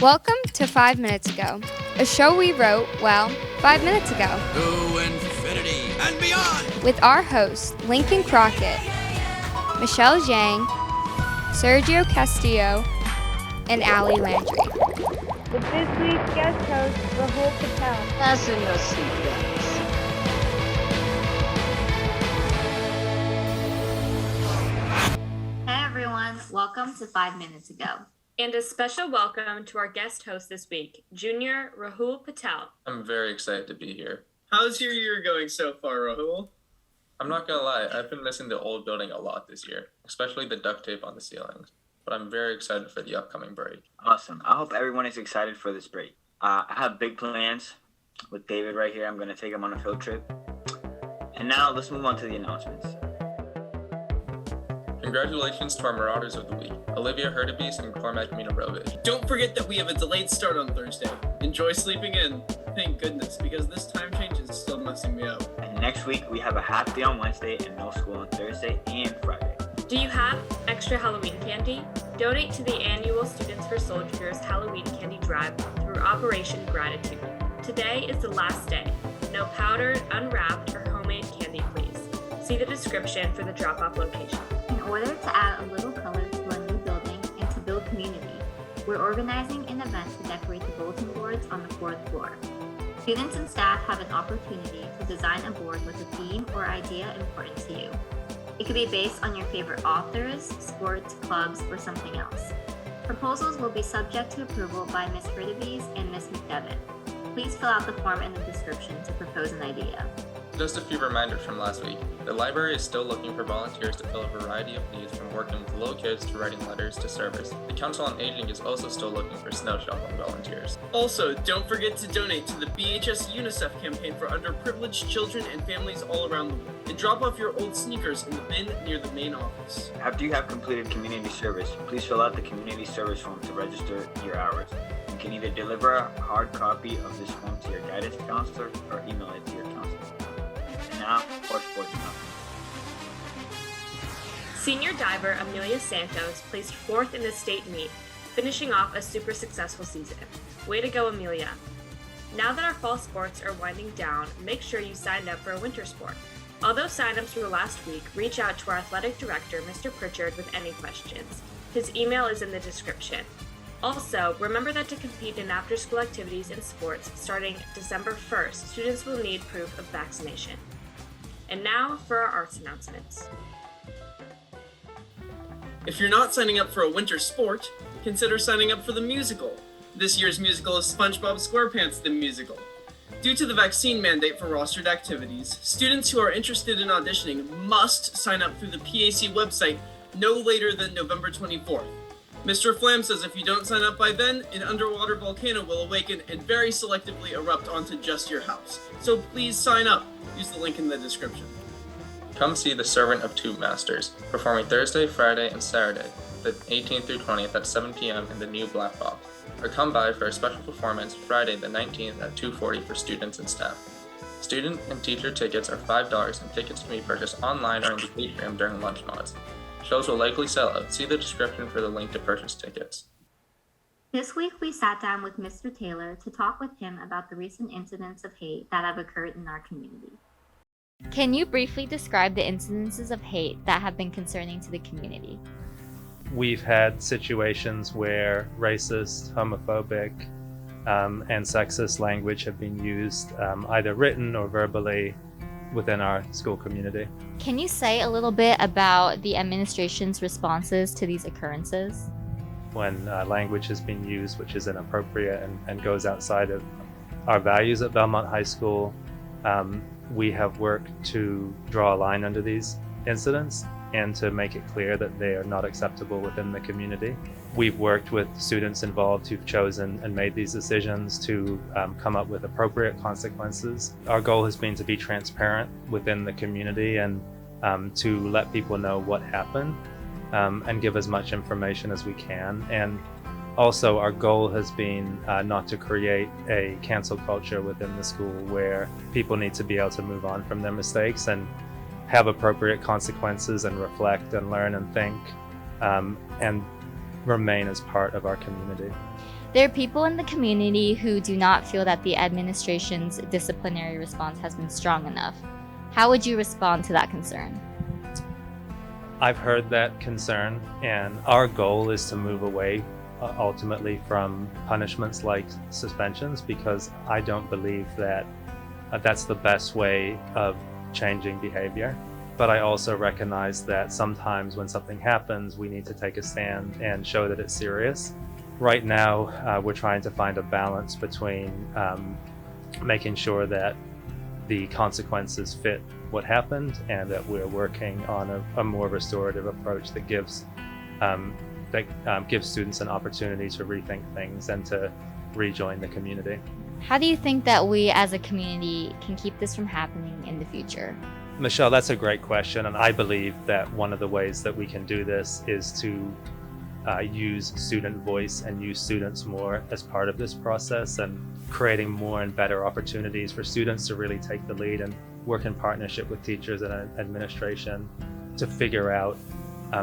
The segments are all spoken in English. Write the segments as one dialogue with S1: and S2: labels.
S1: Welcome to 5 Minutes Ago, a show we wrote, 5 minutes ago.
S2: To infinity and beyond!
S1: With our hosts, Lincoln Crockett, Michelle Zhang, Sergio Castillo, and Ali Landry.
S3: With this week's guest host, Rahul Patel.
S4: Fasten your seatbelts.
S5: Hey everyone, welcome to 5 Minutes Ago.
S6: And a special welcome to our guest host this week, Junior Rahul Patel.
S7: I'm very excited to be here.
S8: How's your year going so far, Rahul?
S7: I'm not gonna lie, I've been missing the old building a lot this year, especially the duct tape on the ceilings. But I'm very excited for the upcoming break.
S4: Awesome. I hope everyone is excited for this break. I have big plans with David right here. I'm going to take him on a field trip. And now let's move on to the announcements.
S7: Congratulations to our Marauders of the Week, Olivia, Hurtubise, and Cormac, Minarovich.
S8: Don't forget that we have a delayed start on Thursday. Enjoy sleeping in. Thank goodness, because this time change is still messing me up.
S4: And next week, we have a half day on Wednesday and no school on Thursday and Friday.
S6: Do you have extra Halloween candy? Donate to the annual Students for Soldiers Halloween Candy Drive through Operation Gratitude. Today is the last day. No powdered, unwrapped, or homemade candy, please. See the description for the drop-off location.
S5: In order to add a little color to our new building and to build community, we're organizing an event to decorate the bulletin boards on the 4th floor. Students and staff have an opportunity to design a board with a theme or idea important to you. It could be based on your favorite authors, sports, clubs, or something else. Proposals will be subject to approval by Ms. Hurtubise and Ms. McDevitt. Please fill out the form in the description to propose an idea.
S7: Just a few reminders from last week. The library is still looking for volunteers to fill a variety of needs from working with little kids to writing letters to servers. The Council on Aging is also still looking for snow shoveling volunteers.
S8: Also, don't forget to donate to the BHS UNICEF campaign for underprivileged children and families all around the world. And drop off your old sneakers in the bin near the main office.
S4: After you have completed community service, please fill out the community service form to register your hours. You can either deliver a hard copy of this form to your guidance counselor or email it to your counselor. And now, for sports announcements.
S6: Senior diver Amelia Santos placed 4th in the state meet, finishing off a super successful season. Way to go, Amelia. Now that our fall sports are winding down, make sure you signed up for a winter sport. Although sign-ups were last week, reach out to our athletic director, Mr. Pritchard, with any questions. His email is in the description. Also, remember that to compete in after-school activities and sports starting December 1st, students will need proof of vaccination. And now for our arts announcements.
S8: If you're not signing up for a winter sport, consider signing up for the musical. This year's musical is SpongeBob SquarePants the Musical. Due to the vaccine mandate for rostered activities, students who are interested in auditioning must sign up through the PAC website no later than November 24th. Mr. Flam says if you don't sign up by then, an underwater volcano will awaken and very selectively erupt onto just your house. So please sign up. Use the link in the description.
S7: Come see The Servant of Two Masters, performing Thursday, Friday, and Saturday, the 18th through 20th at 7 p.m. in the new Black Box. Or come by for a special performance Friday the 19th at 2:40 for students and staff. Student and teacher tickets are $5 and tickets can be purchased online or in the atrium during lunch mods. Shows will likely sell out. See the description for the link to purchase tickets.
S5: This week we sat down with Mr. Taylor to talk with him about the recent incidents of hate that have occurred in our community.
S1: Can you briefly describe the incidences of hate that have been concerning to the community?
S9: We've had situations where racist, homophobic, and sexist language have been used, either written or verbally, within our school community.
S1: Can you say a little bit about the administration's responses to these occurrences?
S9: When language has been used which is inappropriate and goes outside of our values at Belmont High School, we have worked to draw a line under these incidents and to make it clear that they are not acceptable within the community. We've worked with students involved who've chosen and made these decisions to come up with appropriate consequences. Our goal has been to be transparent within the community and to let people know what happened and give as much information as we can. And also our goal has been not to create a cancel culture within the school where people need to be able to move on from their mistakes and have appropriate consequences and reflect and learn and think and remain as part of our community.
S10: There are people in the community who do not feel that the administration's disciplinary response has been strong enough. How would you respond to that concern?
S9: I've heard that concern, and our goal is to move away ultimately from punishments like suspensions, because I don't believe that that's the best way of changing behavior. But I also recognize that sometimes when something happens, we need to take a stand and show that it's serious. Right now, we're trying to find a balance between making sure that the consequences fit what happened, and that we're working on a more restorative approach that gives students an opportunity to rethink things and to rejoin the community.
S10: How do you think that we as a community can keep this from happening in the future?
S9: Michelle, that's a great question, and I believe that one of the ways that we can do this is to use student voice and use students more as part of this process, and creating more and better opportunities for students to really take the lead and work in partnership with teachers and administration to figure out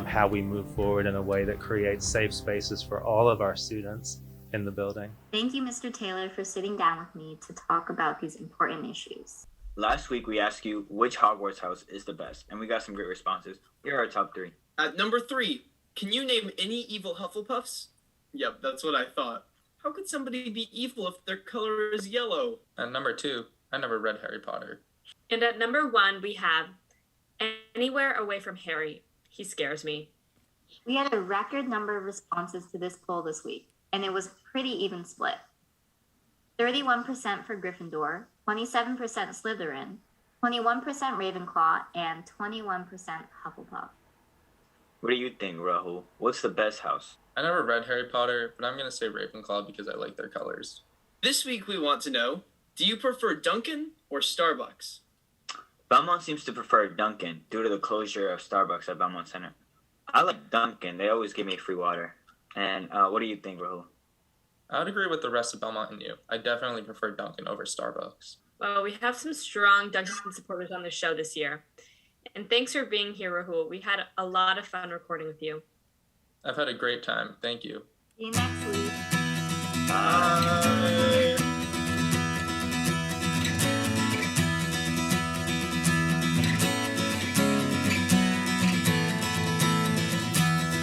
S9: how we move forward in a way that creates safe spaces for all of our students in the building.
S5: Thank you, Mr. Taylor, for sitting down with me to talk about these important issues.
S4: Last week, we asked you which Hogwarts house is the best, and we got some great responses. Here are our top 3.
S8: At number 3, can you name any evil Hufflepuffs? Yep, that's what I thought. How could somebody be evil if their color is yellow?
S7: At number 2, I never read Harry Potter.
S6: And at number 1, we have anywhere away from Harry. He scares me.
S5: We had a record number of responses to this poll this week, and it was pretty even split. 31% for Gryffindor, 27% Slytherin, 21% Ravenclaw, and 21% Hufflepuff.
S4: What do you think, Rahul? What's the best house?
S7: I never read Harry Potter, but I'm going to say Ravenclaw because I like their colors.
S8: This week we want to know, do you prefer Dunkin' or Starbucks?
S4: Belmont seems to prefer Dunkin' due to the closure of Starbucks at Belmont Center. I like Dunkin'. They always give me free water. And what do you think, Rahul?
S7: I would agree with the rest of Belmont and you. I definitely prefer Dunkin' over Starbucks.
S6: Well, we have some strong Duncan supporters on the show this year. And thanks for being here, Rahul. We had a lot of fun recording with you.
S7: I've had a great time. Thank you.
S5: See you next week.
S4: Bye.